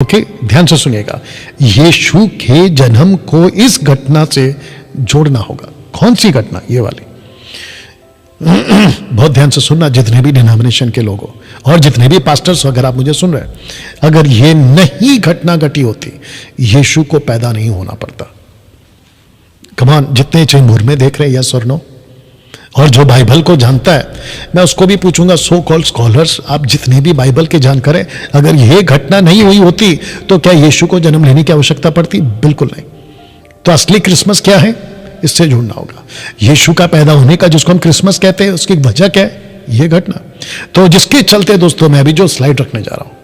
Okay, ध्यान से सुनिएगा। यीशु के जन्म को इस घटना से जोड़ना होगा। कौन सी घटना? ये वाली। बहुत ध्यान से सुनना, जितने भी डिनोमिनेशन के लोग हो और जितने भी पास्टर्स, अगर आप मुझे सुन रहे हैं, अगर ये नहीं घटना घटी होती, यीशु को पैदा नहीं होना पड़ता। कमान, जितने चेंबूर में देख रहे हैं, यस और नो, और जो बाइबल को जानता है, मैं उसको भी पूछूंगा, सो कॉल्ड स्कॉलर्स, आप जितने भी बाइबल के जानकार हैं, अगर यह घटना नहीं हुई होती तो क्या यीशु को जन्म लेने की आवश्यकता पड़ती? बिल्कुल नहीं। तो असली क्रिसमस क्या है, इससे जुड़ना होगा। यीशु का पैदा होने का, जिसको हम क्रिसमस कहते हैं, उसकी वजह क्या है? यह घटना। तो जिसके चलते दोस्तों, मैं अभी जो स्लाइड रखने जा रहा हूं,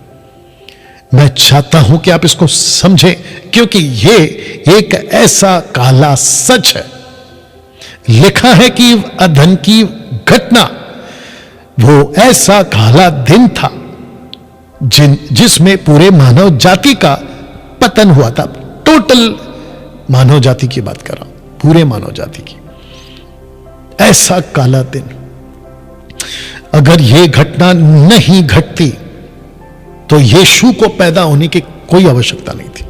मैं चाहता हूं कि आप इसको समझें, क्योंकि यह एक ऐसा काला सच है। लिखा है कि अदन की घटना वो ऐसा काला दिन था जिसमें पूरे मानव जाति का पतन हुआ था। टोटल मानव जाति की बात कर रहा हूं, पूरे मानव जाति की। ऐसा काला दिन, अगर यह घटना नहीं घटती तो यीशु को पैदा होने की कोई आवश्यकता नहीं थी।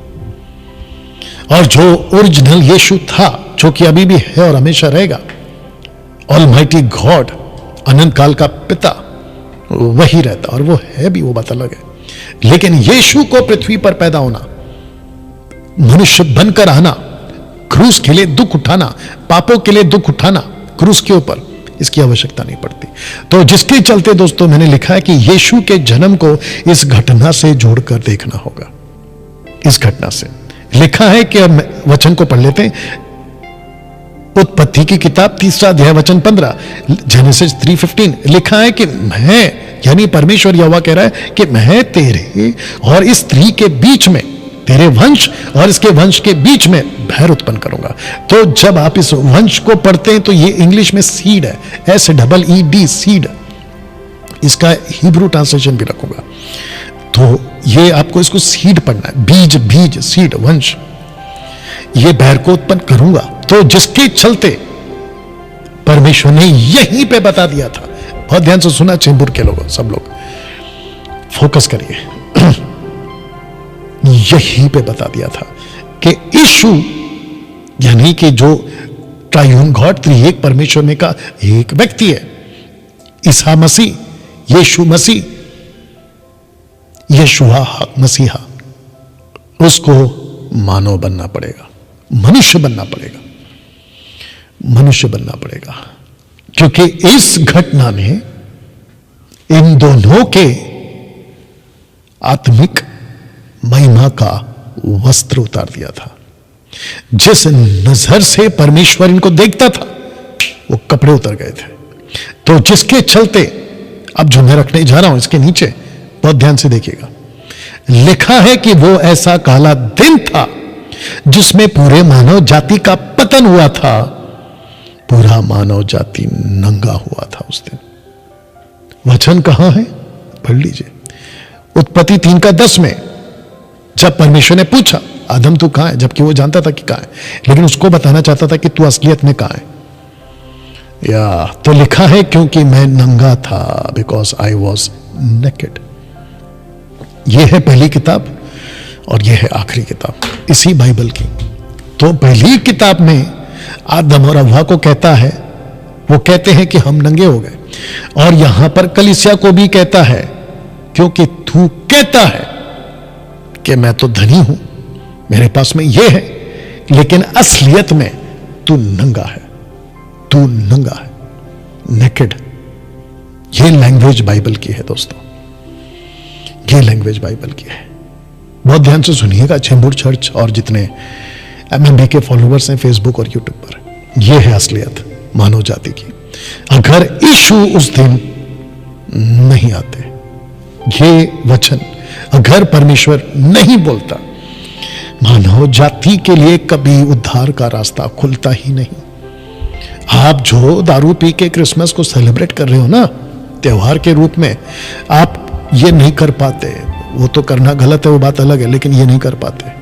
और जो ओरिजिनल यीशु था, जो कि अभी भी है और हमेशा रहेगा, ऑलमाइटी गॉड, अनंत काल का पिता, वही रहता, और वो है भी, वो बात अलग है। लेकिन यीशु को पृथ्वी पर पैदा होना, मनुष्य बनकर आना, क्रूस के लिए दुख उठाना, पापों के लिए दुख उठाना क्रूस के ऊपर, इसकी आवश्यकता नहीं पड़ती। तो जिसके चलते दोस्तों, मैंने लिखा है कि यीशु के जन्म को इस घटना से जोड़कर देखना होगा। इस घटना से लिखा है कि, अब वचन को पढ़ लेते हैं। उत्पत्ति की किताब 3 अध्याय वचन 15, जेनेसिस 3:15, लिखा है कि मैं, यानी परमेश्वर यहोवा कह रहा है कि मैं तेरे और इस स्त्री के बीच में, तेरे वंश और इसके वंश के बीच में बैर उत्पन्न करूंगा। तो जब आप इस वंश को पढ़ते हैं तो ये इंग्लिश में सीड है, SEED, सीड। इसका हिब्रू ट्रांसलेशन भी रखूंगा। तो ये आपको इसको सीड पढ़ना है, बीज, सीड, वंश। ये बैर को उत्पन्न करूंगा। तो जिसके चलते परमेश्वर ने यहीं पे बता दिया था। बहुत ध्यान से सुना चेंबूर के लोगों, सब लोग फोकस करिए। यहीं पे बता दिया था कि यीशु, यानी कि जो ट्रायून गॉड, त्रिएक परमेश्वर में का एक व्यक्ति है, ईसा मसीह, यीशु मसीह, यशुआ मसीहा, उसको मानव बनना पड़ेगा, मनुष्य बनना पड़ेगा, मनुष्य बनना पड़ेगा। क्योंकि इस घटना ने इन दोनों के आत्मिक महिमा का वस्त्र उतार दिया था। जिस नजर से परमेश्वर इनको देखता था, वो कपड़े उतर गए थे। तो जिसके चलते, अब जो मैं रखने जा रहा हूं इसके नीचे बहुत ध्यान से देखिएगा, लिखा है कि वो ऐसा काला दिन था जिसमें पूरे मानव जाति का पतन हुआ था। पूरा मानव जाति नंगा हुआ था उस दिन। वचन कहां है? पढ़ लीजिए। उत्पत्ति 3:10 में जब परमेश्वर ने पूछा, आदम तू कहां है, जबकि वो जानता था कि कहां है, लेकिन उसको बताना चाहता था कि तू असलियत में कहां है। या तो लिखा है, क्योंकि मैं नंगा था, बिकॉज आई वॉज नेकेड। यह है पहली किताब और यह है आखिरी किताब इसी बाइबल की। तो पहली किताब में आदम और हव्वा को कहता है, वो कहते हैं कि हम नंगे हो गए, और यहां पर कलीसिया को भी कहता है, क्योंकि तू कहता है कि मैं तो धनी हूं, मेरे पास में यह है, लेकिन असलियत में तू नंगा है, तू नंगा है, नेकेड। यह लैंग्वेज बाइबल की है दोस्तों, यह लैंग्वेज बाइबल की है। बहुत ध्यान से सुनिएगा चेंबूर चर्च और जितने MMB के फॉलोअर्स हैं फेसबुक और यूट्यूब पर, यह है असलियत मानव जाति की। अगर यीशु उस दिन नहीं आते, ये वचन अगर परमेश्वर नहीं बोलता, मानव जाति के लिए कभी उद्धार का रास्ता खुलता ही नहीं। आप जो दारू पी के क्रिसमस को सेलिब्रेट कर रहे हो ना, त्योहार के रूप में, आप ये नहीं कर पाते। वो तो करना गलत है, वो बात अलग है, लेकिन ये नहीं कर पाते।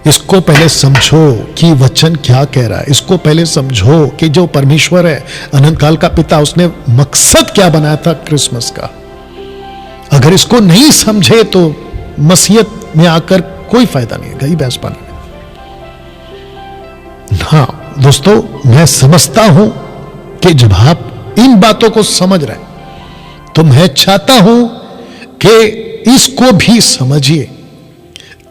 इसको पहले समझो कि वचन क्या कह रहा है। इसको पहले समझो कि जो परमेश्वर है, अनंत काल का पिता, उसने मकसद क्या बनाया था क्रिसमस का। अगर इसको नहीं समझे तो मसीहत में आकर कोई फायदा नहीं है, गई भैंस पानी में। हाँ दोस्तों, मैं समझता हूं कि जब आप इन बातों को समझ रहे हैं तो मैं चाहता हूं कि इसको भी समझिए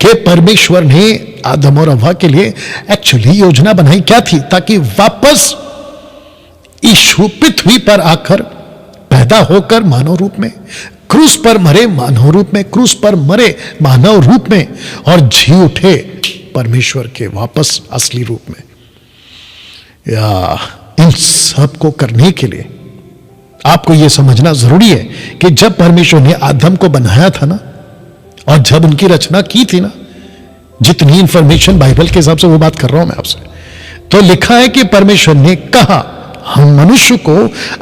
कि परमेश्वर ने आदम और हव्वा के लिए एक्चुअली योजना बनाई क्या थी, ताकि वापस यीशु पृथ्वी पर आकर पैदा होकर मानव रूप में, क्रूस पर मरे मानव रूप में, क्रूस पर मरे मानव रूप में, और जी उठे परमेश्वर के वापस असली रूप में। या इन सब को करने के लिए आपको यह समझना जरूरी है कि जब परमेश्वर ने आदम को बनाया था ना, और जब उनकी रचना की थी ना, जितनी इंफॉर्मेशन बाइबल के हिसाब से वो बात कर रहा हूं मैं आपसे, तो लिखा है कि परमेश्वर ने कहा हम मनुष्य को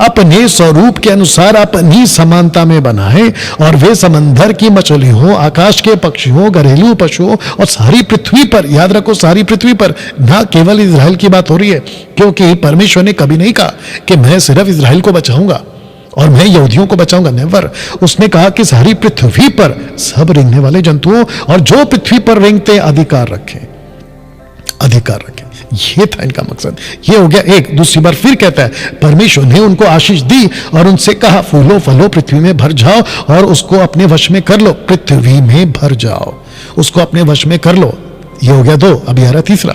अपने स्वरूप के अनुसार अपनी समानता में बनाए, और वे समंदर की मछली हो, आकाश के पक्षी हो, घरेलू पशु हो, और सारी पृथ्वी पर, याद रखो सारी पृथ्वी पर, ना केवल इजराइल की बात हो रही है, क्योंकि परमेश्वर ने कभी नहीं कहा कि मैं सिर्फ इजराइल को बचाऊंगा और मैं यहूदियों को बचाऊंगा, नेवर। उसने कहा कि सारी पृथ्वी पर सब रेंगने वाले जंतुओं और जो पृथ्वी पर रेंगते अधिकार रखें, अधिकार रखें। ये था इनका मकसद। ये हो गया एक। दूसरी बार फिर कहता है परमेश्वर ने उनको आशीष दी और उनसे कहा फूलो फलो पृथ्वी में भर जाओ और उसको अपने वश में कर लो, पृथ्वी में भर जाओ, उसको अपने वश में कर लो। ये हो गया दो। अभी आ रहा तीसरा।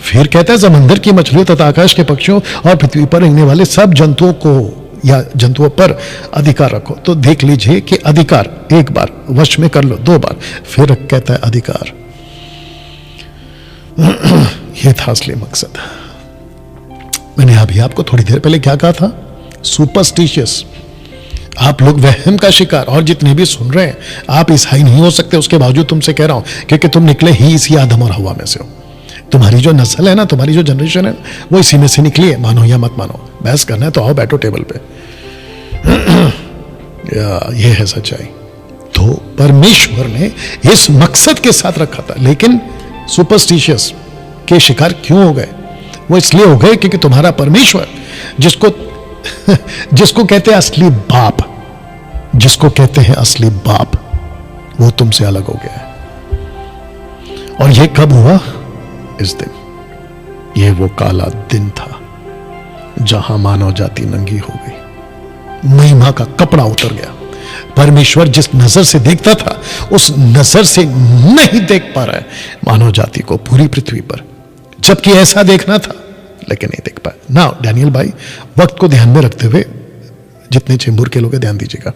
फिर कहता है समंदर की मछलियों तथा आकाश के पक्षियों और पृथ्वी पर रहने वाले सब जंतुओं को या जंतुओं पर अधिकार रखो। तो देख लीजिए कि अधिकार एक बार, वश में कर लो दो बार, फिर कहता है अधिकार। यह था असली मकसद। मैंने अभी आपको थोड़ी देर पहले क्या कहा था? सुपरस्टिशियस, आप लोग वहम का शिकार। और जितने भी सुन रहे हैं, आप ईसाई नहीं हो सकते, उसके बावजूद तुमसे कह रहा हूं, क्योंकि तुम निकले ही इसी आदम और हवा में से हो। तुम्हारी जो नस्ल है ना, तुम्हारी जो जनरेशन है, वो इसी में से निकली है। मानो या मत मानो, बहस करना है तो आओ बैठो टेबल पे। ये है सच्चाई। तो परमेश्वर ने इस मकसद के साथ रखा था, लेकिन सुपरस्टिशियस के शिकार क्यों हो गए? वो इसलिए हो गए क्योंकि तुम्हारा परमेश्वर, जिसको कहते हैं असली बाप, जिसको कहते हैं असली बाप, वो तुमसे अलग हो गया है। और ये कब हुआ? इस दिन। ये वो काला दिन था जहां मानव जाति नंगी हो गई, महिमा का कपड़ा उतर गया। परमेश्वर जिस नजर से देखता था, उस नजर से नहीं देख पा रहा है मानव जाति को पूरी पृथ्वी पर, जबकि ऐसा देखना था, लेकिन नहीं देख पाया ना। डैनियल भाई, वक्त को ध्यान में रखते हुए, जितने चेंबूर के लोग हैं ध्यान दीजिएगा,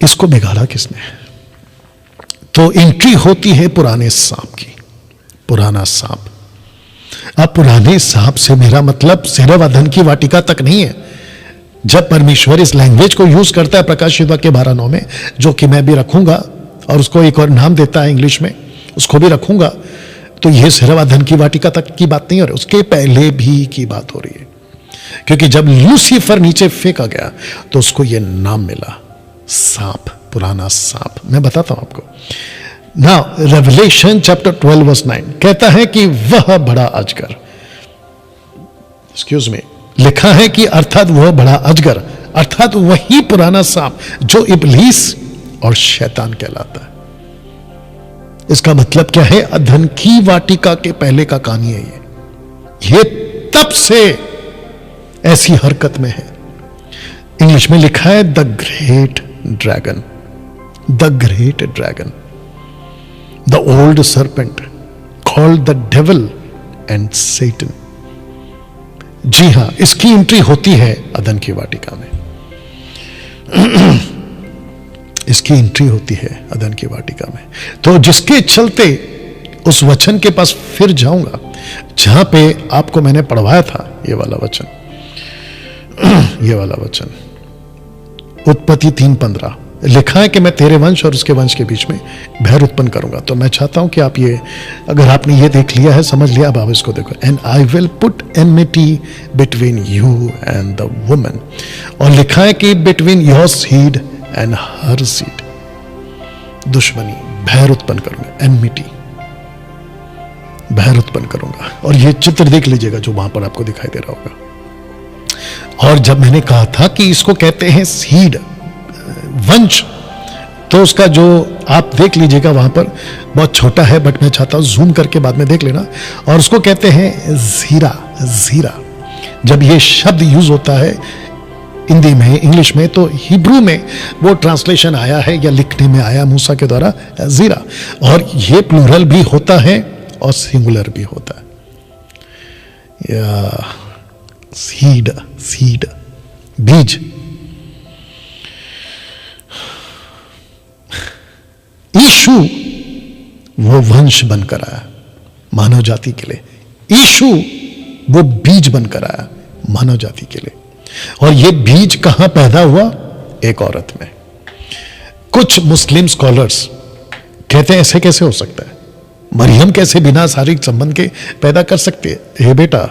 इसको बिगाड़ा किसने? तो एंट्री होती है पुराने सांप की। पुराना सांप। अब पुराने सांप से मेरा मतलब सिर्फ अदन की वाटिका तक नहीं है। जब परमेश्वर इस लैंग्वेज को यूज करता है प्रकाशित वाक्य 12:9 में, जो कि मैं भी रखूंगा, और उसको एक और नाम देता है इंग्लिश में, उसको भी रखूंगा, तो यह सिर्फ अदन की वाटिका तक की बात नहीं हो रही, उसके पहले भी की बात हो रही है। क्योंकि जब लूसीफर नीचे फेंका गया तो उसको यह नाम मिला, सांप, पुराना सांप। मैं बताता हूं आपको। नाउ रेवलेशन चैप्टर 12 वर्स 9 कहता है कि वह बड़ा अजगर, एक्सक्यूज मी, लिखा है कि अर्थात वह बड़ा अजगर, अर्थात वही पुराना सांप जो इब्लीस और शैतान कहलाता है। इसका मतलब क्या है? अदन की वाटिका के पहले का कहानी है ये तब से ऐसी हरकत में है। इंग्लिश में लिखा है the great dragon, the great dragon, the old serpent called the devil and Satan. जी हां, इसकी एंट्री होती है अदन की वाटिका में। इसकी एंट्री होती है अदन की वाटिका में। तो जिसके चलते उस वचन के पास फिर जाऊंगा जहां पे आपको मैंने पढ़वाया था, ये वाला वचन, ये वाला वचन, उत्पत्ति 3:15 लिखा है कि मैं तेरे वंश और उसके वंश के बीच में भैर उत्पन्न करूंगा। तो मैं चाहता हूं कि आप ये, अगर आपने ये देख लिया है, समझ लिया, अब आप इसको देखो। And I will put enmity between you and the woman, और लिखा है कि between your seed and her seed, दुश्मनी, भैर उत्पन्न करूंगा, एनमिटी, भैर उत्पन्न करूंगा। और ये चित्र देख लीजिएगा जो वहां पर आपको दिखाई दे रहा होगा। और जब मैंने कहा था कि इसको कहते हैं सीड, वंश, तो उसका जो आप देख लीजिएगा वहां पर, बहुत छोटा है बट मैं चाहता हूं जूम करके बाद में देख लेना। और उसको कहते हैं जीरा। जीरा जब ये शब्द यूज होता है हिंदी में, इंग्लिश में, तो हिब्रू में वो ट्रांसलेशन आया है या लिखने में आया मूसा के द्वारा जीरा। और ये प्लूरल भी होता है और सिंगुलर भी होता है। या सीड, सीड बीज। यीशु वो वंश बनकर आया मानव जाति के लिए। यीशु वो बीज बनकर आया मानव जाति के लिए। और ये बीज कहां पैदा हुआ? एक औरत में। कुछ मुस्लिम स्कॉलर्स कहते हैं ऐसे कैसे हो सकता है, मरियम कैसे बिना शारीरिक संबंध के पैदा कर सकती है? हे बेटा,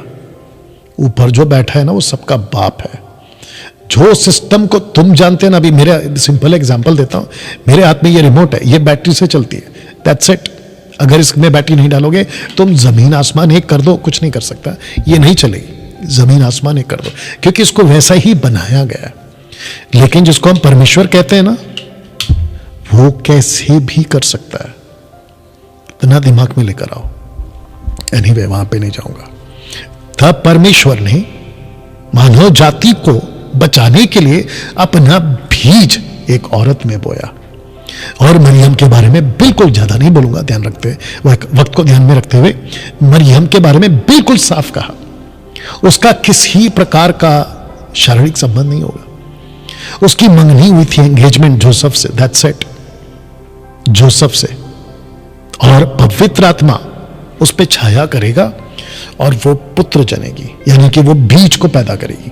ऊपर जो बैठा है ना वो सबका बाप है। जो सिस्टम को तुम जानते हैं ना, अभी मेरा सिंपल एग्जांपल देता हूं, मेरे हाथ में ये रिमोट है, ये बैटरी से चलती है, दैट्स इट। अगर इसमें बैटरी नहीं डालोगे, तुम जमीन आसमान एक कर दो, कुछ नहीं कर सकता, ये नहीं चलेगी। जमीन आसमान एक कर दो, क्योंकि इसको वैसा ही बनाया गया है। लेकिन जिसको हम परमेश्वर कहते हैं ना, वो कैसे भी कर सकता है। इतना दिमाग में लेकर आओ। एनीवे, वहां पे नहीं जाऊंगा। तब परमेश्वर ने मानव जाति को बचाने के लिए अपना बीज एक औरत में बोया। और मरियम के बारे में बिल्कुल ज्यादा नहीं बोलूंगा, ध्यान रखते हुए, वक्त को ध्यान में रखते हुए, मरियम के बारे में बिल्कुल साफ कहा, उसका किसी प्रकार का शारीरिक संबंध नहीं होगा। उसकी मंगनी हुई थी, एंगेजमेंट जोसेफ से, दैट्स इट, जोसेफ से। और पवित्र आत्मा उस पे छाया करेगा और वो पुत्र जनेगी, यानी कि वो बीज को पैदा करेगी।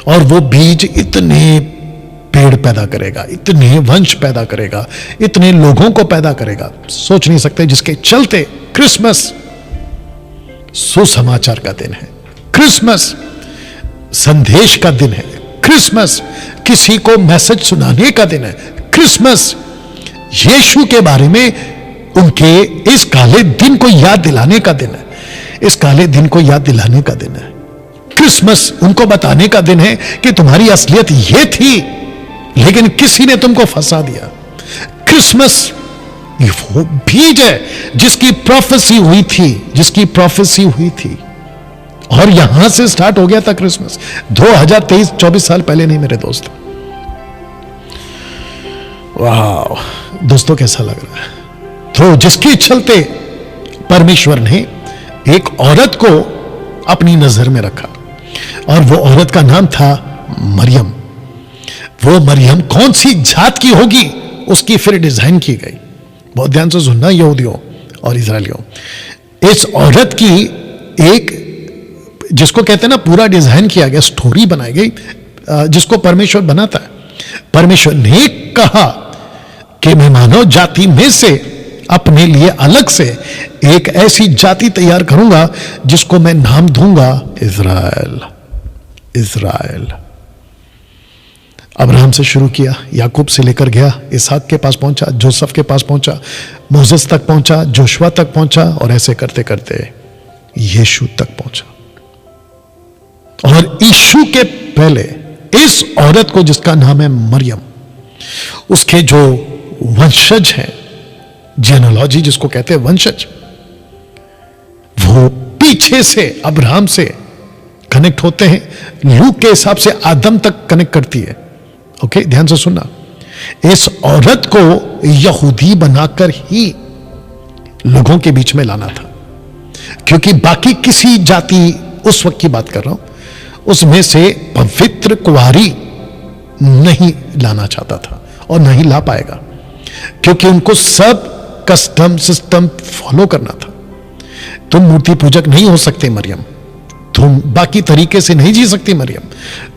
और वो बीज इतने पेड़ पैदा करेगा, इतने वंश पैदा करेगा, इतने लोगों को पैदा करेगा, सोच नहीं सकते, जिसके चलते क्रिसमस सुसमाचार का दिन है, क्रिसमस संदेश का दिन है, क्रिसमस किसी को मैसेज सुनाने का दिन है, क्रिसमस यीशु के बारे में उनके इस काले दिन को याद दिलाने का दिन है, इस काले दिन को याद दिलाने का दिन है। क्रिसमस उनको बताने का दिन है कि तुम्हारी असलियत ये थी, लेकिन किसी ने तुमको फंसा दिया। क्रिसमस वो बीज है जिसकी प्रोफेसी हुई थी, जिसकी प्रोफेसी हुई थी। और यहां से स्टार्ट हो गया था क्रिसमस। 2023-24 साल पहले नहीं मेरे दोस्त। वाह दोस्तों, कैसा लग रहा है? तो जिसके चलते परमेश्वर ने एक औरत को अपनी नजर में रखा, और वो औरत का नाम था मरियम। वो मरियम कौन सी जात की होगी, उसकी फिर डिजाइन की गई। बहुत ध्यान से सुनना यहूदियों और इजरायलियों, इस औरत की एक, जिसको कहते हैं ना, पूरा डिजाइन किया गया, स्टोरी बनाई गई, जिसको परमेश्वर बनाता है। परमेश्वर ने कहा कि मैं मानव जाति में से अपने लिए अलग से एक ऐसी जाति तैयार करूंगा जिसको मैं नाम दूंगा इज़राइल। इज़राइल। अब्राहम से शुरू किया, याकूब से लेकर गया, इसहाक के पास पहुंचा, जोसेफ के पास पहुंचा, मोसेस तक पहुंचा, जोशुआ तक पहुंचा, और ऐसे करते करते यीशु तक पहुंचा। और यीशु के पहले इस औरत को, जिसका नाम है मरियम, उसके जो वंशज हैं, जेनोलॉजी जिसको कहते हैं वंशज, वो पीछे से अब्राहम से कनेक्ट होते हैं। लूक के हिसाब से आदम तक कनेक्ट करती है। ओके, ध्यान से सुनना। इस औरत को यहूदी बनाकर ही लोगों के बीच में लाना था, क्योंकि बाकी किसी जाति, उस वक्त की बात कर रहा हूं, उसमें से पवित्र कुंवारी नहीं लाना चाहता था और नहीं ला पाएगा, क्योंकि उनको सब कस्टम सिस्टम फॉलो करना था। तुम मूर्ति पूजक नहीं हो सकते मरियम, तुम बाकी तरीके से नहीं जी सकती मरियम,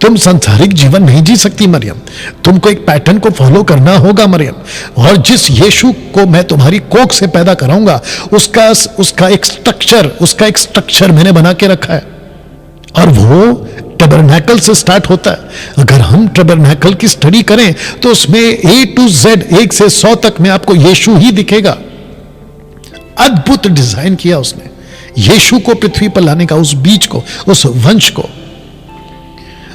तुम सांसारिक जीवन नहीं जी सकती मरियम, तुमको एक पैटर्न को फॉलो करना होगा मरियम। और जिस यीशु को मैं तुम्हारी कोख से पैदा कराऊंगा, उसका एक स्ट्रक्चर मैंने बना के रखा है, और वो टैबरनैकल से स्टार्ट होता है। अगर हम टैबरनैकल की स्टडी करें तो उसमें A to Z, 1 से 100 तक में आपको यीशु ही दिखेगा। अद्भुत डिजाइन किया उसने यीशु को पृथ्वी पर लाने का, उस बीज को, उस वंश को,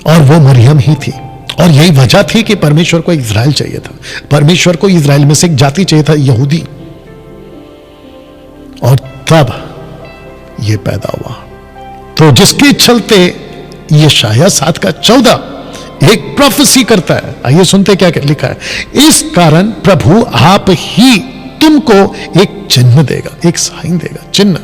और वो मरियम ही थी। और यही वजह थी कि परमेश्वर को इज़राइल चाहिए था, परमेश्वर को इज़राइल में से एक जाति चाहिए था, यहूदी। और तब यह पैदा हुआ। तो जिसके चलते यशायाह 7:14 एक प्रोफेसी करता है। आइए सुनते क्या लिखा है। इस कारण प्रभु आप ही तुमको एक चिन्ह देगा, एक साइन देगा, चिन्ह।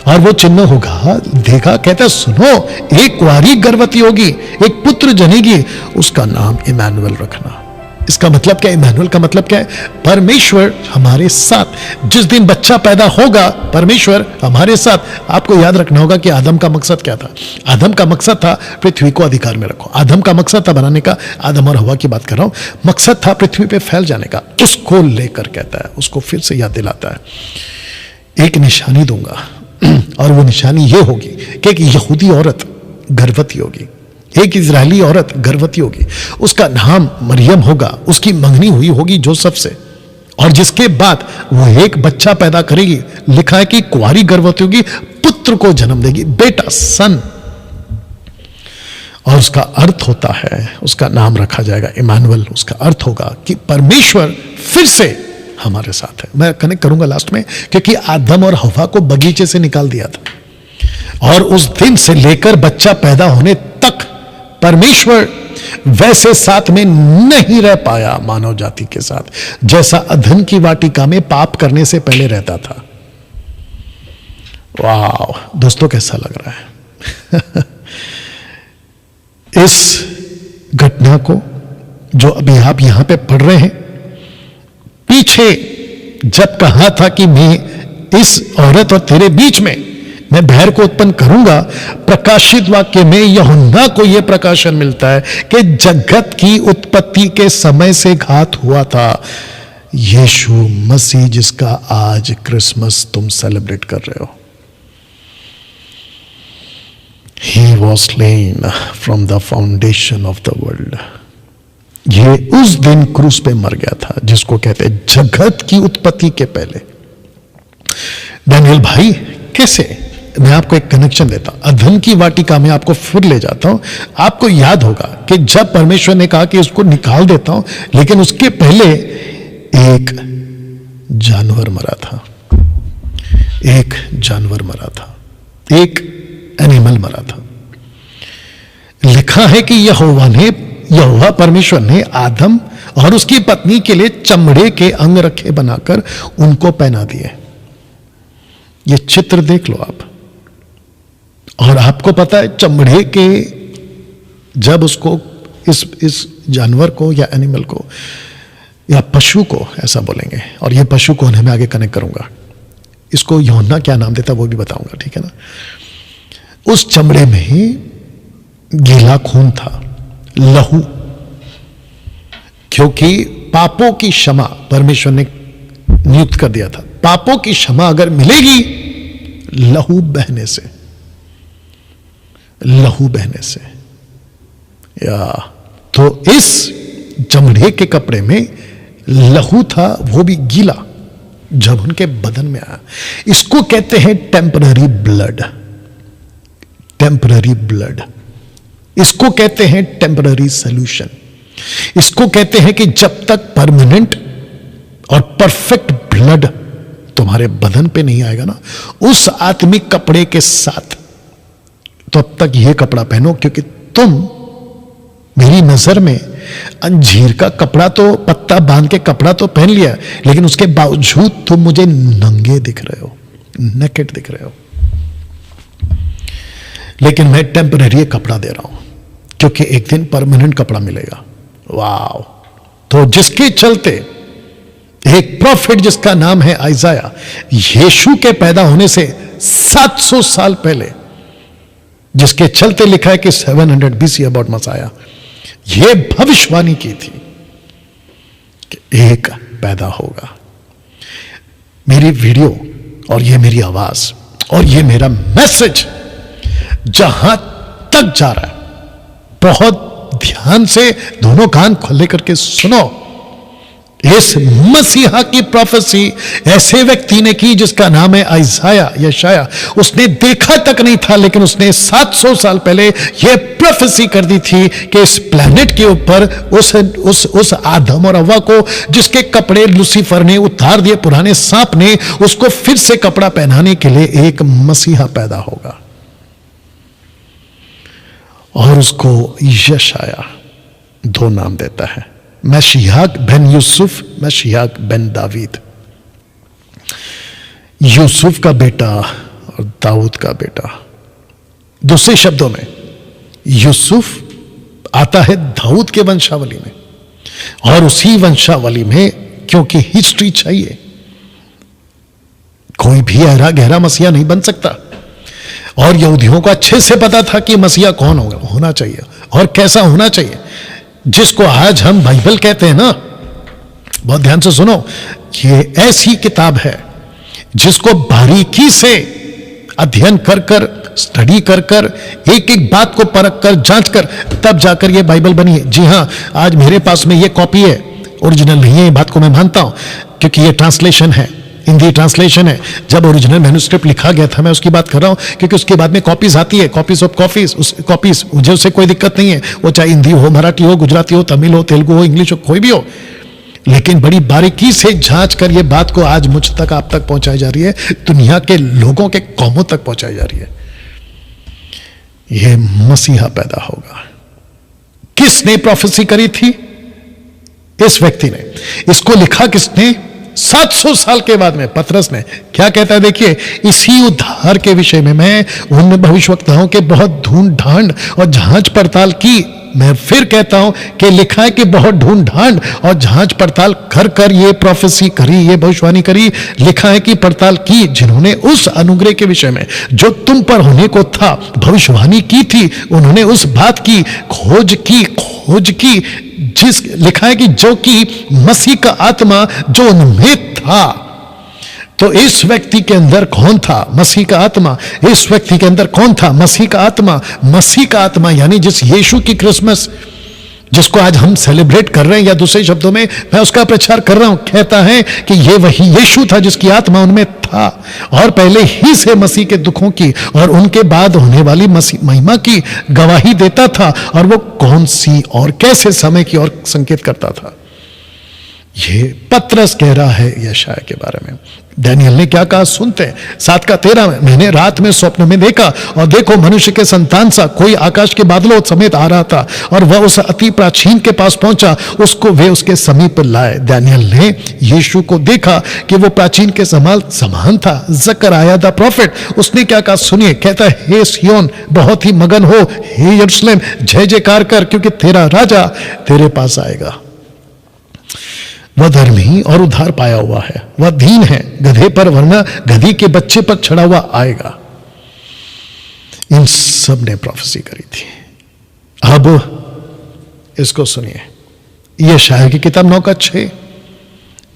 और वो चिन्ह होगा, देखा, कहता है सुनो, एक कुंवारी गर्भवती होगी, एक पुत्र जनेगी, उसका नाम इमैनुअल रखना। इसका मतलब क्या है? इमैनुअल का मतलब क्या है? परमेश्वर हमारे साथ। जिस दिन बच्चा पैदा होगा, परमेश्वर हमारे साथ। आपको याद रखना होगा कि आदम का मकसद क्या था। आदम का मकसद था पृथ्वी को अधिकार में रखो। आदम का मकसद था बनाने का, आदम और हवा की बात कर रहा हूं। मकसद था पृथ्वी पे फैल जाने का। उसको लेकर कहता है, उसको फिर से याद दिलाता है, एक निशानी दूंगा, और वो निशानी ये होगी कि एक यहूदी औरत गर्भवती होगी, एक इजरायली औरत गर्भवती होगी, उसका नाम मरियम होगा, उसकी मंगनी हुई होगी जोसेफ से, और जिसके बाद वो एक बच्चा पैदा करेगी। लिखा है कि कुंवारी गर्भवती होगी, पुत्र को जन्म देगी, बेटा, सन। और उसका अर्थ होता है, उसका नाम रखा जाएगा इमैनुअल। उसका अर्थ होगा कि परमेश्वर फिर से हमारे साथ है। मैं कनेक्ट करूंगा लास्ट में, क्योंकि आदम और हवा को बगीचे से निकाल दिया था, और उस दिन से लेकर बच्चा पैदा होने तक परमेश्वर वैसे साथ में नहीं रह पाया मानव जाति के साथ, जैसा अदन की वाटिका में पाप करने से पहले रहता था। वाह दोस्तों, कैसा लग रहा है? इस घटना को जो अभी आप यहां पे पढ़ रहे हैं, पीछे जब कहा था कि मैं इस औरत और तेरे बीच में मैं बैर को उत्पन्न करूंगा, प्रकाशित वाक्य में यूहन्ना को यह प्रकाशन मिलता है कि जगत की उत्पत्ति के समय से घात हुआ था यीशु मसीह, जिसका आज क्रिसमस तुम सेलिब्रेट कर रहे हो। He was slain from the foundation of the world. ये उस दिन क्रूस पे मर गया था, जिसको कहते हैं जगत की उत्पत्ति के पहले। दानियल भाई, कैसे? मैं आपको एक कनेक्शन देता हूं, अदन की वाटिका में आपको फिर ले जाता हूं। आपको याद होगा कि जब परमेश्वर ने कहा कि इसको निकाल देता हूं, लेकिन उसके पहले एक जानवर मरा था, एक जानवर मरा था, एक एनिमल मरा था। लिखा है कि यहोवा परमेश्वर ने आदम और उसकी पत्नी के लिए चमड़े के अंग रखे बनाकर उनको पहना दिए। ये चित्र देख लो आप। और आपको पता है, चमड़े के, जब उसको इस जानवर को या एनिमल को या पशु को, ऐसा बोलेंगे, और ये पशु को मैं आगे कनेक्ट करूंगा, इसको यूहन्ना क्या नाम देता वो भी बताऊंगा, ठीक है ना। उस चमड़े में गीला खून था, लहू, क्योंकि पापों की क्षमा परमेश्वर ने नियुक्त कर दिया था। पापों की क्षमा अगर मिलेगी लहू बहने से, लहू बहने से, या तो इस चमड़े के कपड़े में लहू था, वो भी गीला, जब उनके बदन में आया। इसको कहते हैं टेम्पररी ब्लड, टेम्पररी ब्लड। इसको कहते हैं टेम्पररी सॉल्यूशन। इसको कहते हैं कि जब तक परमानेंट और परफेक्ट ब्लड तुम्हारे बदन पे नहीं आएगा ना, उस आत्मिक कपड़े के साथ, तो अब तक यह कपड़ा पहनो, क्योंकि तुम मेरी नजर में अंजीर का कपड़ा तो, पत्ता बांध के कपड़ा तो पहन लिया, लेकिन उसके बावजूद तुम मुझे नंगे दिख रहे हो, नेकेड दिख रहे हो। लेकिन मैं टेम्पररी कपड़ा दे रहा हूं, क्योंकि एक दिन परमानेंट कपड़ा मिलेगा। वाह! तो जिसके चलते एक प्रॉफिट जिसका नाम है आइजाया, यीशु के पैदा होने से 700 साल पहले, जिसके चलते लिखा है कि 700 BC अबाउट मसाया, यह भविष्यवाणी की थी कि एक पैदा होगा। मेरी वीडियो और यह मेरी आवाज और यह मेरा मैसेज जहां तक जा रहा है, बहुत ध्यान से दोनों कान खोले करके सुनो। इस मसीहा की प्रोफेसी ऐसे व्यक्ति ने की जिसका नाम है आइसाया यशाया। उसने देखा तक नहीं था, लेकिन उसने 700 साल पहले यह प्रोफेसी कर दी थी कि इस प्लेनेट के ऊपर उस आदम और हव्वा को, जिसके कपड़े लूसीफर ने उतार दिए, पुराने सांप ने, उसको फिर से कपड़ा पहनाने के लिए एक मसीहा पैदा होगा। और उसको यशाया 2 नाम देता है, मशीहाक बेन यूसुफ, मशीहाक बेन दावीद। यूसुफ का बेटा और दाऊद का बेटा। दूसरे शब्दों में यूसुफ आता है दाऊद के वंशावली में, और उसी वंशावली में, क्योंकि हिस्ट्री चाहिए, कोई भी गहरा मसीहा नहीं बन सकता। और यहूदियों को अच्छे से पता था कि मसीहा कौन होना चाहिए और कैसा होना चाहिए। जिसको आज हम बाइबल कहते हैं ना, बहुत ध्यान से सुनो, ये ऐसी किताब है जिसको बारीकी से अध्ययन कर कर, स्टडी कर कर, एक एक बात को परख कर, जांच कर, तब जाकर ये बाइबल बनी है। जी हां, आज मेरे पास में ये कॉपी है, ओरिजिनल नहीं है, ये बात को मैं मानता हूं, क्योंकि ये ट्रांसलेशन है, हिंदी ट्रांसलेशन है। जब ओरिजिनल मैन्युस्क्रिप्ट लिखा गया था, मैं उसकी बात कर रहा हूं, क्योंकि उसके बाद में कॉपीज आती है, कॉपीज ऑफ कॉपीज, उस कॉपीज, मुझे उससे कोई दिक्कत नहीं है, वो चाहे हिंदी हो, मराठी हो, गुजराती हो, तमिल हो, तेलुगु हो, इंग्लिश हो, कोई भी हो, लेकिन बड़ी बारीकी से जांच कर ये बात को आज मुझ तक, आप तक पहुंचाई जा रही है, दुनिया के लोगों के कौमों तक पहुंचाई जा रही है। यह मसीहा पैदा होगा। किसने प्रोफेसी करी थी? इस व्यक्ति ने। इसको लिखा किसने? 700 साल के बाद में पतरस ने। क्या कहता है देखिए, इसी उद्धार के विषय में मैं उन भविष्यवक्ताओं के बहुत ढूंढ ढांड और जांच पड़ताल की। मैं फिर कहता हूं कि लिखा है कि बहुत ढूंढ ढांड और जांच पड़ताल कर कर ये प्रोफेसी करी, ये भविष्यवाणी करी। लिखा है कि पड़ताल की जिन्होंने उस अनुग्रह के विषय में जो तुम पर होने को था भविष्यवाणी की थी, उन्होंने उस बात की खोज की जिस लिखा है कि जो कि मसीह का आत्मा जो उनमें था। तो इस व्यक्ति के अंदर कौन था? मसीह का आत्मा। इस व्यक्ति के अंदर कौन था? मसीह का आत्मा। मसीह का आत्मा यानी जिस यीशु की क्रिसमस जिसको आज हम सेलिब्रेट कर रहे हैं, या दूसरे शब्दों में मैं उसका प्रचार कर रहा हूं, कहता है कि ये वही यीशु था जिसकी आत्मा उनमें था, और पहले ही से मसीह के दुखों की और उनके बाद होने वाली मसीह महिमा की गवाही देता था। और वो कौन सी और कैसे समय की और संकेत करता था। ये पतरस कह रहा है यशाया के बारे में। दानियेल ने क्या कहा सुनते हैं, 7:13 में, मैंने रात में स्वप्न में देखा और देखो मनुष्य के संतान सा कोई आकाश के बादलों समेत आ रहा था, और वह उस अति प्राचीन के पास पहुंचा, उसको वे उसके समीप लाए। दानियेल ने यीशु को देखा कि वो प्राचीन के समान था। जकरयाह द प्रोफेट, उसने क्या कहा सुनिए, कहता है हे सिय्योन बहुत ही मगन हो, हे यरूशलेम जय जयकार कर, क्योंकि तेरा राजा तेरे पास आएगा। वह धर्मी और उद्धार पाया हुआ है, वह दीन है, गधे पर वरना गधी के बच्चे पर चढ़ा हुआ आएगा। इन सब ने प्रोफेसी करी थी। अब इसको सुनिए, यशायाह की किताब 9:6।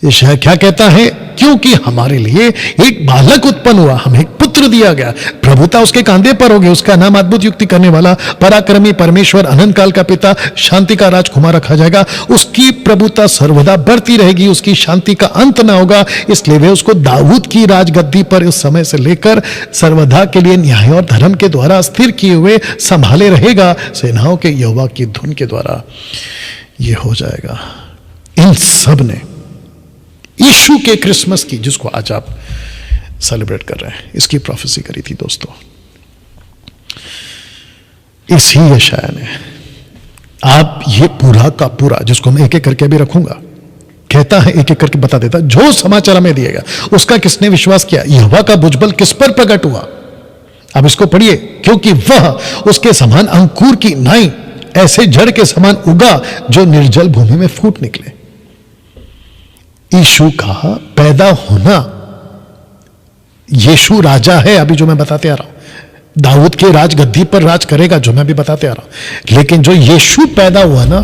यशायाह क्या कहता है? क्योंकि हमारे लिए एक बालक उत्पन्न हुआ, हमें एक पुत्र दिया गया, प्रभुता उसके कांधे पर होगी, उसका नाम अद्भुत युक्ति करने वाला, पराक्रमी परमेश्वर, अनंत काल का पिता, शांति का राजकुमार रखा जाएगा। उसकी प्रभुता सर्वदा बढ़ती रहेगी, उसकी शांति का अंत ना होगा। इसलिए वे उसको दाऊद की राजगद्दी पर उस समय से लेकर सर्वदा के लिए न्याय और धर्म के द्वारा स्थिर किए हुए संभाले रहेगा। सेनाओं के यहोवा की धुन के द्वारा ये हो जाएगा। इन सब ने यीशु के क्रिसमस की, जिसको आज आप सेलिब्रेट कर रहे हैं, इसकी प्रोफेसी करी थी दोस्तों। इसी यशायाह ने। आप ये पूरा का पूरा, जिसको मैं एक एक करके भी रखूंगा, कहता है एक एक करके बता देता, जो समाचार में दिएगा उसका किसने विश्वास किया, यहोवा का भुजबल किस पर प्रकट हुआ। अब इसको पढ़िए, क्योंकि वह उसके समान अंकुर की नाई ऐसे जड़ के समान उगा जो निर्जल भूमि में फूट निकले। यीशु का पैदा होना, यीशु राजा है, अभी जो मैं बताते आ रहा हूं, दाऊद के राजगद्दी पर राज करेगा, जो मैं भी बताते आ रहा हूं। लेकिन जो यीशु पैदा हुआ ना,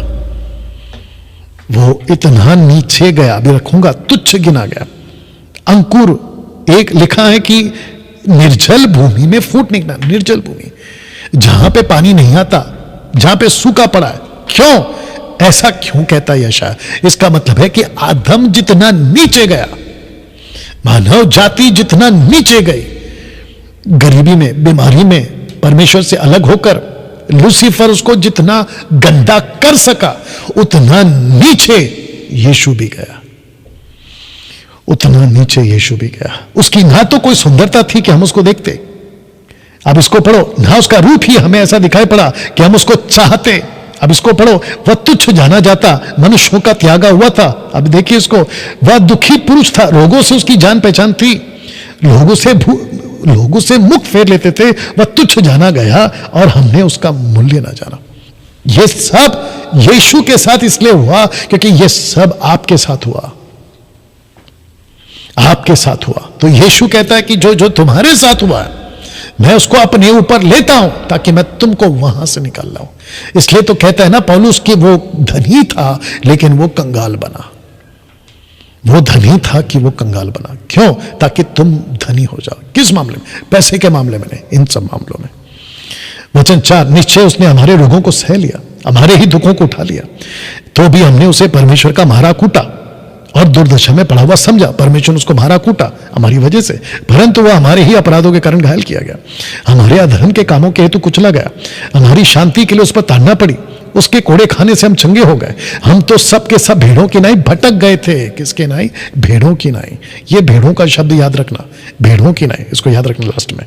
वो इतना नीचे गया, अभी रखूंगा, तुच्छ गिना गया। अंकुर, एक लिखा है कि निर्जल भूमि में फूट निकला। निर्जल भूमि, जहां पे पानी नहीं आता, जहां पे सूखा पड़ा है। क्यों? ऐसा क्यों कहता यशायाह? इसका मतलब है कि आदम जितना नीचे गया, मानव जाति जितना नीचे गई, गरीबी में, बीमारी में, परमेश्वर से अलग होकर, लूसीफर उसको जितना गंदा कर सका, उतना नीचे यीशु भी गया, उतना नीचे यीशु भी गया। उसकी ना तो कोई सुंदरता थी कि हम उसको देखते, अब इसको पढ़ो, ना उसका रूप ही हमें ऐसा दिखाई पड़ा कि हम उसको चाहते। अब इसको पढ़ो, वह तुच्छ जाना जाता, मनुष्यों का त्यागा हुआ था। अब देखिए इसको, वह दुखी पुरुष था, रोगों से उसकी जान पहचान थी, लोगों से मुख फेर लेते थे, वह तुच्छ जाना गया और हमने उसका मूल्य ना जाना। यह सब यीशु के साथ इसलिए हुआ क्योंकि यह सब आपके साथ हुआ, आपके साथ हुआ। तो यीशु कहता है कि जो जो तुम्हारे साथ हुआ है, मैं उसको अपने ऊपर लेता हूं ताकि मैं तुमको वहां से निकाल लाऊं। इसलिए तो कहता है ना पौलुस कि वो धनी था लेकिन वो कंगाल बना। वो धनी था कि वो कंगाल बना। क्यों? ताकि तुम धनी हो जाओ। किस मामले में? पैसे के मामले में नहीं, इन सब मामलों में। वचन 4, निश्चय उसने हमारे रोगों को सह लिया, हमारे ही दुखों को उठा लिया, तो भी हमने उसे परमेश्वर का मारा कूटा और दुर्दशा में पड़ा हुआ समझा। परमेश्वर ने उसको मारा कूटा हमारी वजह से, परंतु वह हमारे ही अपराधों के कारण घायल किया गया, हमारे अधर्म के कामों के हेतु कुचला गया, हमारी शांति के लिए उस पर ताड़ना पड़ी, उसके कोड़े खाने से हम चंगे हो गए। हम तो सब के सब भेड़ों की नाई भटक गए थे। किसके नाई? भेड़ों की नाई। ये भेड़ों का शब्द याद रखना, भेड़ों की नाई, इसको याद रखना लास्ट में।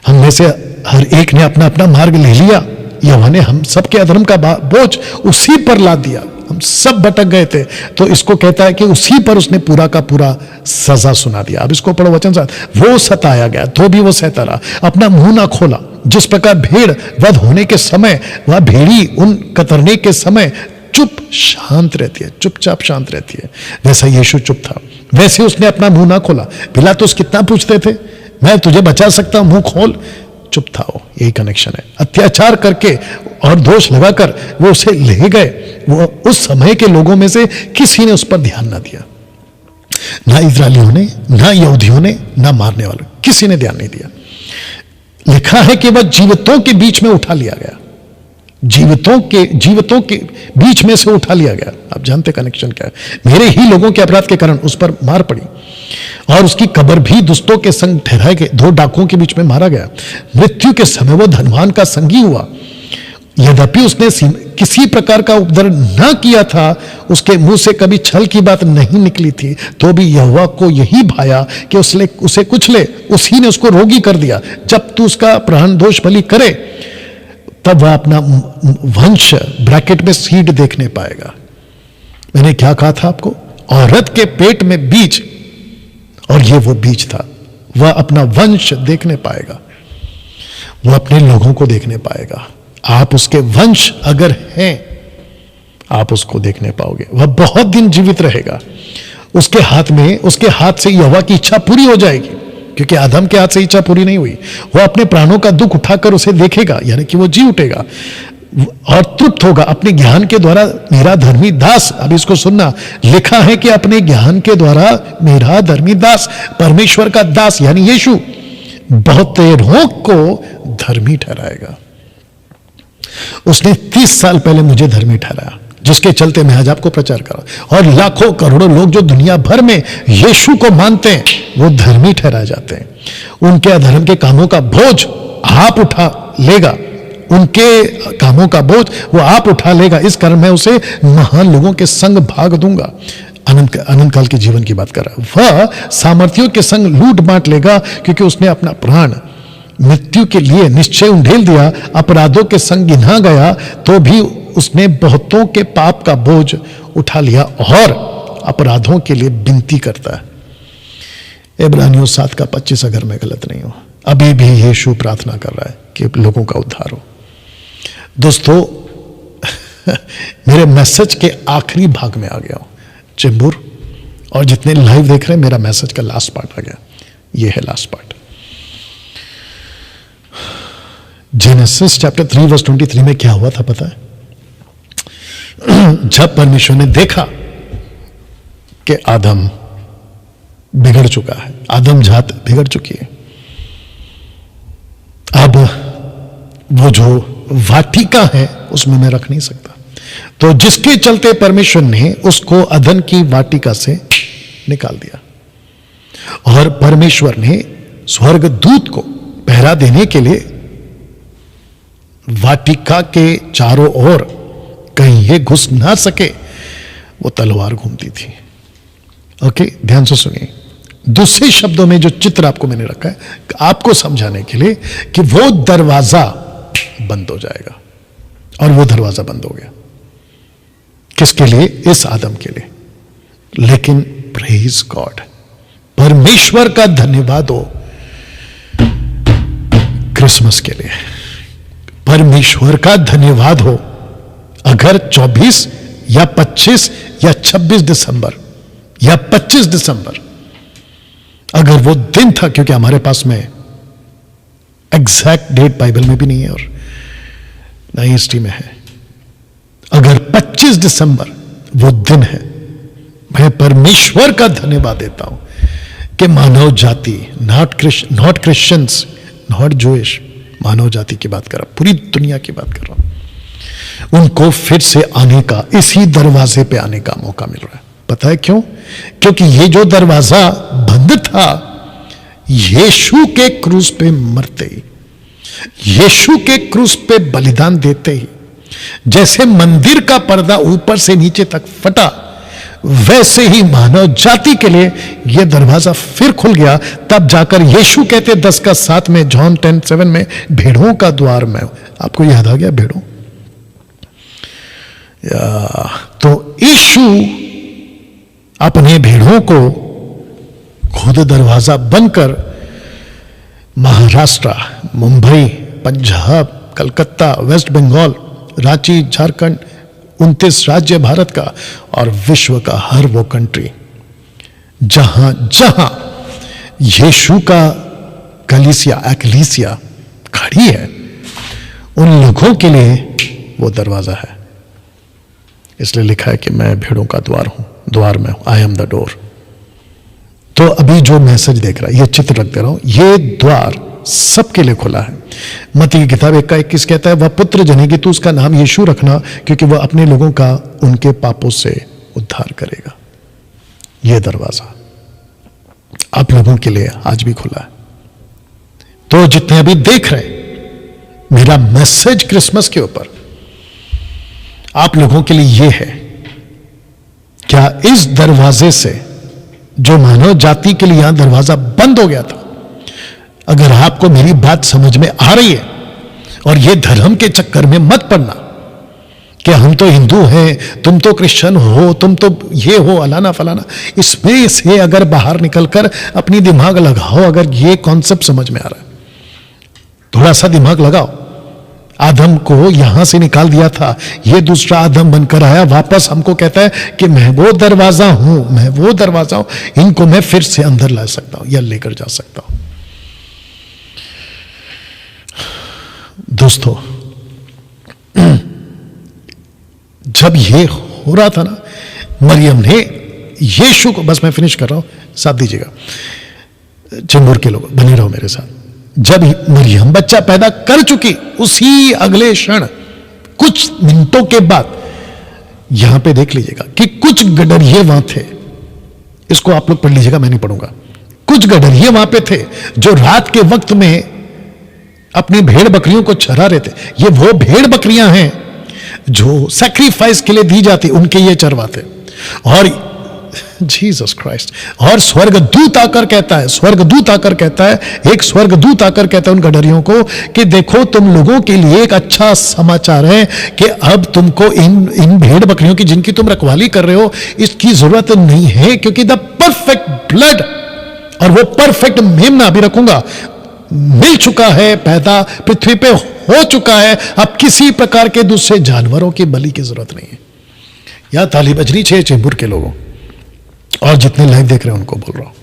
हम में से हर एक ने अपना अपना मार्ग ले लिया, यहोवा ने हम सबके अधर्म का बोझ उसी पर लाद दिया। हम सब भटक गए थे, तो इसको कहता है कि उसी पर उसने पूरा का पूरा सजा सुना दिया। अब इसको पढ़ो वचन 7, वो सताया गया तो भी वो सहता रहा, अपना मुंह ना खोला। जिस प्रकार भेड़ वध होने के समय, वह भेड़ी उन कतरने के समय चुप शांत रहती है, चुपचाप शांत रहती है, वैसा यीशु चुप था, वैसे उसने अपना मुंह ना खोला। पिलातुस कितना पूछते थे, मैं तुझे बचा सकता हूं, मुंह खोल, चुप था वो। यही कनेक्शन है। अत्याचार करके और दोष लगाकर वो उसे ले गए। वो उस समय के लोगों में से किसी ने उस पर ध्यान ना दिया, ना इजरायलियों ने, ना यहूदियों ने, ना मारने वालों, किसी ने ध्यान नहीं दिया। लिखा है कि वह जीवितों के बीच में उठा लिया गया, जीवितों के बीच में से उठा लिया गया। आप जानते कनेक्शन क्या है? मेरे ही लोगों के अपराध के कारण उस पर मार पड़ी और उसकी कब्र भी दुष्टों के संग ठहराए गए, 2 डाकुओं के बीच में मारा गया। मृत्यु के समय वो धनवान का संगी हुआ, यद्यपि उसने किसी प्रकार का उपद्रव न किया था, उसके मुंह से कभी छल की बात नहीं निकली थी, तो भी यहोवा को यही भाया कि उसे कुचले, उसी ने उसको रोगी कर दिया। जब तू उसका प्राण दोष बलि करे, तब वह अपना वंश ब्रैकेट में सीड देखने पाएगा। मैंने क्या कहा था आपको? औरत के पेट में बीज, और ये वो बीज था। वह अपना वंश देखने पाएगा, वह अपने लोगों को देखने पाएगा। आप उसके वंश अगर हैं, आप उसको देखने पाओगे। वह बहुत दिन जीवित रहेगा। उसके हाथ से यहोवा की इच्छा पूरी हो जाएगी, क्योंकि आदम के हाथ से इच्छा पूरी नहीं हुई। वह अपने प्राणों का दुख उठाकर उसे देखेगा, यानी कि वो जी उठेगा और तृप्त होगा अपने ज्ञान के द्वारा। मेरा धर्मी दास, अब इसको सुनना, लिखा है कि अपने ज्ञान के द्वारा मेरा धर्मी दास, परमेश्वर का दास यानी यीशु, बहुतेरों को धर्मी ठहराएगा। उसने 30 साल पहले मुझे धर्मी ठहराया, जिसके चलते मैं आज आपको प्रचार कर रहा हूं। और लाखों करोड़ों लोग जो दुनिया भर में यीशु को मानते हैं, वो धर्मी ठहराए जाते हैं। उनके अधर्म के कामों का बोझ आप उठा लेगा, उनके कामों का बोझ वो आप उठा लेगा। इस कारण मैं उसे महान लोगों के संग भाग दूंगा। अनंत काल के जीवन की बात कर रहा है। वह सामर्थियों के संग लूट बांट लेगा, क्योंकि उसने अपना प्राण मृत्यु के लिए निश्चय उंडेल दिया। अपराधों के संग गिना गया, तो भी उसने बहुतों के पाप का बोझ उठा लिया और अपराधों के लिए विनती करता है। इब्रानियों 7:25, अगर मैं गलत नहीं हूं, अभी भी यीशु प्रार्थना कर रहा है कि लोगों का उद्धार हो। दोस्तों, मेरे मैसेज के आखिरी भाग में आ गया हूं, चेंबूर, और जितने लाइव देख रहे हैं, मेरा मैसेज का लास्ट पार्ट आ गया। ये है लास्ट पार्ट। जेनेसिस चैप्टर 3:23 में क्या हुआ था पता है? जब परमेश्वर ने देखा कि आदम बिगड़ चुका है, आदम जात बिगड़ चुकी है, अब वो जो वाटिका है उसमें मैं रख नहीं सकता, तो जिसके चलते परमेश्वर ने उसको अधन की वाटिका से निकाल दिया, और परमेश्वर ने स्वर्गदूत को पहरा देने के लिए वाटिका के चारों ओर कहीं ये घुस ना सके वो तलवार घूमती थी। ओके, ध्यान से सुनिए। दूसरे शब्दों में जो चित्र आपको मैंने रखा है आपको समझाने के लिए कि वो दरवाजा बंद हो जाएगा, और वो दरवाजा बंद हो गया। किसके लिए? इस आदम के लिए। लेकिन प्रेज गॉड, परमेश्वर का धन्यवाद हो क्रिसमस के लिए, परमेश्वर का धन्यवाद हो अगर 24 या 25 या 26 दिसंबर या 25 दिसंबर अगर वो दिन था, क्योंकि हमारे पास में एग्जैक्ट डेट बाइबल में भी नहीं है और ना ही हिस्ट्री में है, अगर 25 दिसंबर वो दिन है, मैं परमेश्वर का धन्यवाद देता हूं कि मानव जाति, नॉट क्रिश्चियंस, नॉट जूइश, मानव जाति की बात कर रहा हूं, पूरी दुनिया की बात कर रहा हूं, उनको फिर से आने का, इसी दरवाजे पे आने का मौका मिल रहा है। पता है क्यों? क्योंकि ये जो दरवाजा बंद था, यीशु के क्रूस पे मरते ही, यीशु के क्रूस पे बलिदान देते ही, जैसे मंदिर का पर्दा ऊपर से नीचे तक फटा, वैसे ही मानव जाति के लिए यह दरवाजा फिर खुल गया। तब जाकर यीशु कहते 10:7 में, जॉन 10:7 में, भेड़ों का द्वार मैं हूं। आपको याद आ गया भेड़ों? तो यीशु अपने भेड़ों को खुद दरवाजा बनकर महाराष्ट्र, मुंबई, पंजाब, कलकत्ता, वेस्ट बंगाल, रांची, झारखंड, 29 राज्य भारत का और विश्व का हर वो कंट्री जहां जहां यीशु का कलीसिया, एक्लीसिया खड़ी है, उन लोगों के लिए वो दरवाजा है। इसलिए लिखा है कि मैं भेड़ों का द्वार हूं, द्वार में हूं, आई एम द डोर। तो अभी जो मैसेज देख रहा है, ये चित्र रख दे रहा हूं, ये द्वार सबके लिए खुला है। मत्ती की किताब 1:21 कहता है, वह पुत्र जनेगी तो उसका नाम यीशु रखना, क्योंकि वह अपने लोगों का उनके पापों से उद्धार करेगा। यह दरवाजा आप लोगों के लिए आज भी खुला है। तो जितने अभी देख रहे हैं, मेरा मैसेज क्रिसमस के ऊपर आप लोगों के लिए यह है, क्या इस दरवाजे से, जो मानव जाति के लिए यहां दरवाजा बंद हो गया था, अगर आपको मेरी बात समझ में आ रही है, और यह धर्म के चक्कर में मत पड़ना कि हम तो हिंदू हैं, तुम तो क्रिश्चियन हो, तुम तो ये हो, अलाना फलाना, इसमें से अगर बाहर निकलकर अपनी दिमाग लगाओ। अगर ये कॉन्सेप्ट समझ में आ रहा है, थोड़ा सा दिमाग लगाओ। आदम को यहां से निकाल दिया था, ये दूसरा आदम बनकर आया, वापस हमको कहता है कि मैं वो दरवाजा हूं, मैं वो दरवाजा हूं, इनको मैं फिर से अंदर ला सकता हूं या लेकर जा सकता हूं। दोस्तों, जब ये हो रहा था ना, मरियम ने यीशु को, बस मैं फिनिश कर रहा हूं, साथ दीजिएगा, चेंबूर के लोग बने रहो मेरे साथ। जब मरियम बच्चा पैदा कर चुकी, उसी अगले क्षण, कुछ मिनटों के बाद, यहां पे देख लीजिएगा कि कुछ गडरिये वहां थे। इसको आप लोग पढ़ लीजिएगा, मैं नहीं पढ़ूंगा। कुछ गडरिये वहां पे थे जो रात के वक्त में अपनी भेड़ बकरियों को चरा रहे थे। ये वो भेड़ बकरियां हैं जो सैक्रिफाइस के लिए दी जाती, उनके ये चरवाते। और जीसस क्राइस्ट, और स्वर्गदूत आकर कहता है, स्वर्गदूत आकर कहता है, एक स्वर्गदूत आकर कहता है उन गडरियों को कि देखो, तुम लोगों के लिए एक अच्छा समाचार है कि अब तुमको इन भेड़ बकरियों की, जिनकी तुम रखवाली कर रहे हो, इसकी जरूरत नहीं है, क्योंकि द परफेक्ट ब्लड, और वो परफेक्ट मेमना भी रखूंगा, मिल चुका है, पैदा पृथ्वी पे हो चुका है। अब किसी प्रकार के दूसरे जानवरों की बलि की जरूरत नहीं है। या ताली बजनी चाहिए चेंबूर के लोगों, और जितने लाइव देख रहे हैं उनको बोल रहा हूं।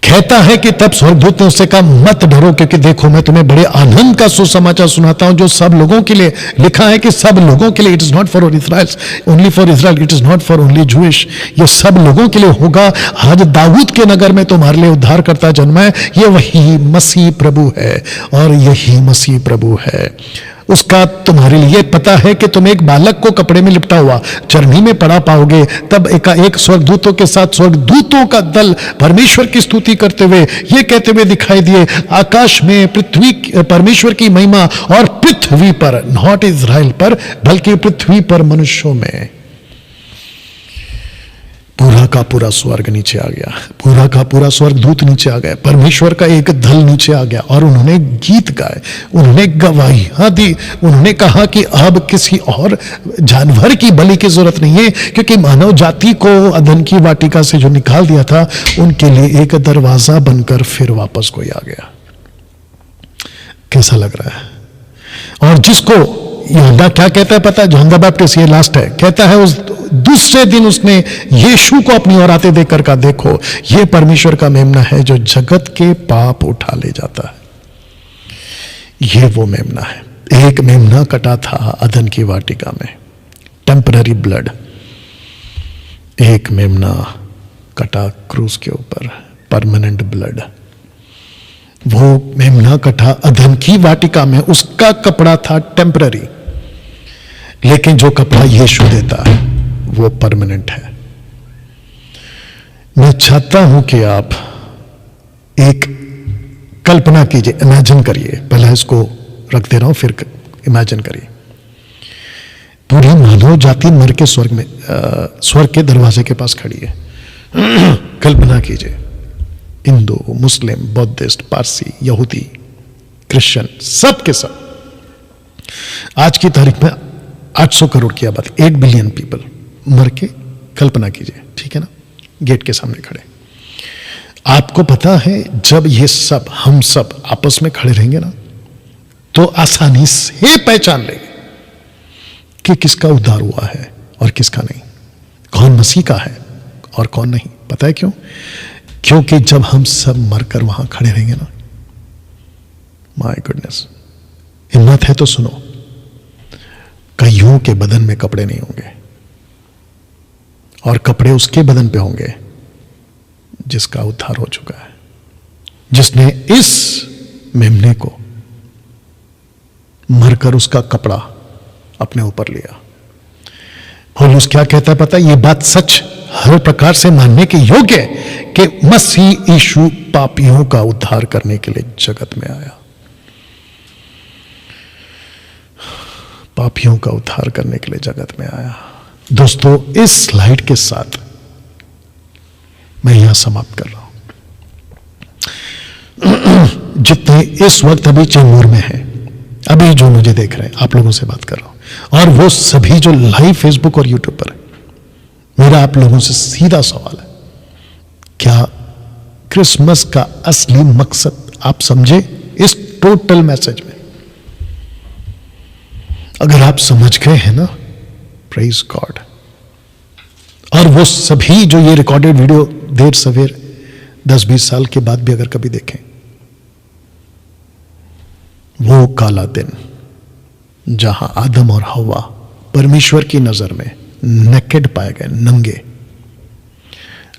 कहता है कि तब स्वर्गदूत ने उससे कहा, मत डरो, क्योंकि देखो मैं तुम्हें बड़े आनंद का सुसमाचार सुनाता हूं, जो सब लोगों के लिए लिखा है कि सब लोगों के लिए, it is not for Israel only, for Israel, it is not for only Jewish, ये सब लोगों के लिए होगा। आज दाऊद के नगर में तुम्हारे लिए उद्धार करता जन्मा है। ये वही मसीह प्रभु है, और यही मसीह प्रभु है। उसका तुम्हारे लिए पता है कि तुम एक बालक को कपड़े में लिपटा हुआ चरनी में पड़ा पाओगे। तब एक स्वर्गदूतों के साथ स्वर्गदूतों का दल परमेश्वर की स्तुति करते हुए ये कहते हुए दिखाई दिए, आकाश में पृथ्वी परमेश्वर की महिमा, और पृथ्वी पर, नॉट इज़राइल पर बल्कि पृथ्वी पर मनुष्यों में पूरा का पूरा स्वर्ग नीचे आ गया, पूरा का पूरा स्वर्गदूत नीचे आ गया, परमेश्वर का एक दल नीचे आ गया, और उन्होंने गीत गाए, उन्होंने गवाहियां दी, उन्होंने कहा कि अब किसी और जानवर की बलि की जरूरत नहीं है, क्योंकि मानव जाति को अदन की वाटिका से जो निकाल दिया था, उनके लिए एक दरवाजा बनकर फिर वापस कोई आ गया। कैसा लग रहा है? और जिसको यूहन्ना क्या कहता है पता है? जॉन द बैप्टिस्ट, ये लास्ट है, कहता है उस दूसरे दिन उसने यीशु को अपनी ओर आते देखकर कहा, देखो ये परमेश्वर का मेमना है जो जगत के पाप उठा ले जाता है। ये वो मेमना है। एक मेमना कटा था अदन की वाटिका में, टेम्पररी ब्लड। एक मेमना कटा क्रूस के ऊपर, परमानेंट ब्लड। वो मेमना कटा अदन की वाटिका में, उसका कपड़ा था टेम्पररी, लेकिन जो कपड़ा यीशु देता है वो परमानेंट है। मैं चाहता हूं कि आप एक कल्पना कीजिए, इमेजिन करिए, पहले इसको रख दे रहा हूं फिर इमेजिन करिए। पूरी मानव जाति मर के स्वर्ग में, स्वर्ग के दरवाजे के पास खड़ी है। कल्पना कीजिए, हिंदू, मुस्लिम, बौद्धिस्ट, पारसी, यहूदी, क्रिश्चियन, सब के सब। आज की तारीख में 800 करोड़ की आबादी, 8 बिलियन पीपल मर के, कल्पना कीजिए, ठीक है ना, गेट के सामने खड़े। आपको पता है जब ये सब, हम सब आपस में खड़े रहेंगे ना, तो आसानी से पहचान लेंगे कि किसका उद्धार हुआ है और किसका नहीं, कौन मसीह का है और कौन नहीं। पता है क्यों? क्योंकि जब हम सब मरकर वहां खड़े रहेंगे ना, माय गुडनेस, हिम्मत है तो सुनो, कईयों के बदन में कपड़े नहीं होंगे, और कपड़े उसके बदन पे होंगे जिसका उद्धार हो चुका है, जिसने इस मेमने को मरकर उसका कपड़ा अपने ऊपर लिया। पौलुस क्या कहता है पता है? यह बात सच हर प्रकार से मानने के योग्य है कि मसीह यीशु पापियों का उद्धार करने के लिए जगत में आया, पापियों का उद्धार करने के लिए जगत में आया। दोस्तों, इस स्लाइड के साथ मैं यहां समाप्त कर रहा हूं। जितने इस वक्त अभी चेंबूर में हैं, अभी जो मुझे देख रहे हैं, आप लोगों से बात कर रहा हूं, और वो सभी जो लाइव फेसबुक और यूट्यूब पर है, मेरा आप लोगों से सीधा सवाल है, क्या क्रिसमस का असली मकसद आप समझे इस टोटल मैसेज में? अगर आप समझ गए हैं ना, प्रेज गॉड। और वो सभी जो ये रिकॉर्डेड वीडियो देर सवेर 10-20 साल के बाद भी अगर कभी देखें, वो काला दिन जहां आदम और हव्वा परमेश्वर की नजर में नेकेड पाए गए, नंगे,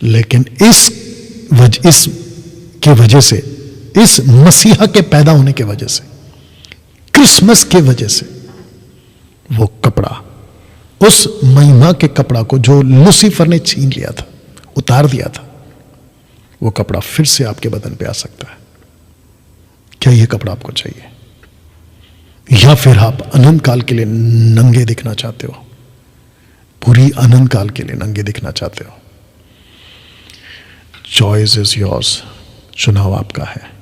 लेकिन इस वजह से, इस मसीहा के पैदा होने के वजह से, क्रिसमस के वजह से, वो कपड़ा, उस महिमा के कपड़ा को जो लूसीफर ने छीन लिया था, उतार दिया था, वो कपड़ा फिर से आपके बदन पे आ सकता है। क्या ये कपड़ा आपको चाहिए? या फिर आप अनंत काल के लिए नंगे दिखना चाहते हो? पूरी अनंत काल के लिए नंगे दिखना चाहते हो? चॉइस इज योर्स, चुनाव आपका है।